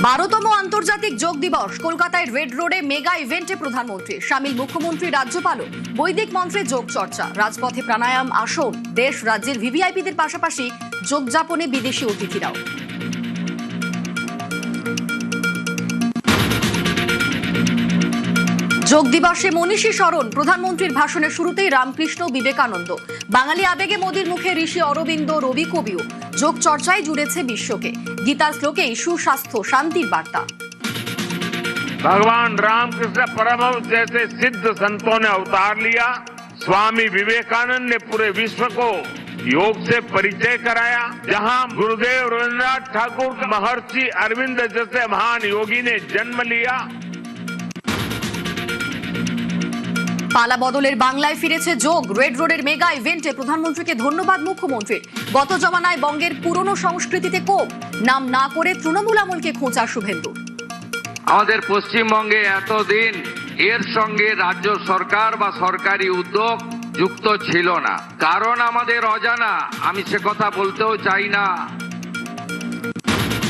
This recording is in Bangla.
12তম আন্তর্জাতিক যোগ দিবস কলকাতায় রেড রোডে মেগা ইভেন্টে প্রধানমন্ত্রী সামিল মুখ্যমন্ত্রী রাজ্যপালও বৈদিক মন্ত্রে যোগ চর্চা রাজপথে প্রাণায়াম আসন দেশ রাজ্যের ভিভিআইপিদের পাশাপাশি যোগ যাপনে বিদেশি অতিথিরাও। যোগ দিবসে মনীষী স্মরণ প্রধানমন্ত্রীর ভাষণের শুরুতেই রামকৃষ্ণ বিবেকানন্দ বাঙালি আবেগে মোদির মুখে ঋষি অরবিন্দ রবি কবিও যোগ চর্চায় জুড়েছে বিশ্বকে গীতার শ্লোকেই সুস্বাস্থ্য শান্তির বার্তা। भगवान रामकृष्ण परमहंस जैसे सिद्ध संतों ने अवतार लिया। स्वामी विवेकानंद ने पूरे विश्व को योग से परिचय कराया। जहां गुरुदेव रविन्द्रनाथ ठाकुर महर्षि अरविंद जैसे महान योगी ने जन्म लिया। পালা বদলের বাংলায় ফিরেছে যোগ রেড রোডের মেগা ইভেন্টে প্রধানমন্ত্রীকে ধন্যবাদ মুখ্যমন্ত্রীর। গত জমানায় বঙ্গের পুরনো সংস্কৃতিতে কোপ নাম না করে তৃণমূল আমলকে খোঁচা শুভেন্দু। আমাদের পশ্চিমবঙ্গে এতদিন এর সঙ্গে রাজ্য সরকার বা সরকারি উদ্যোগ যুক্ত ছিল না, কারণ আমাদের অজানা। আমি সে কথা বলতেও চাই না,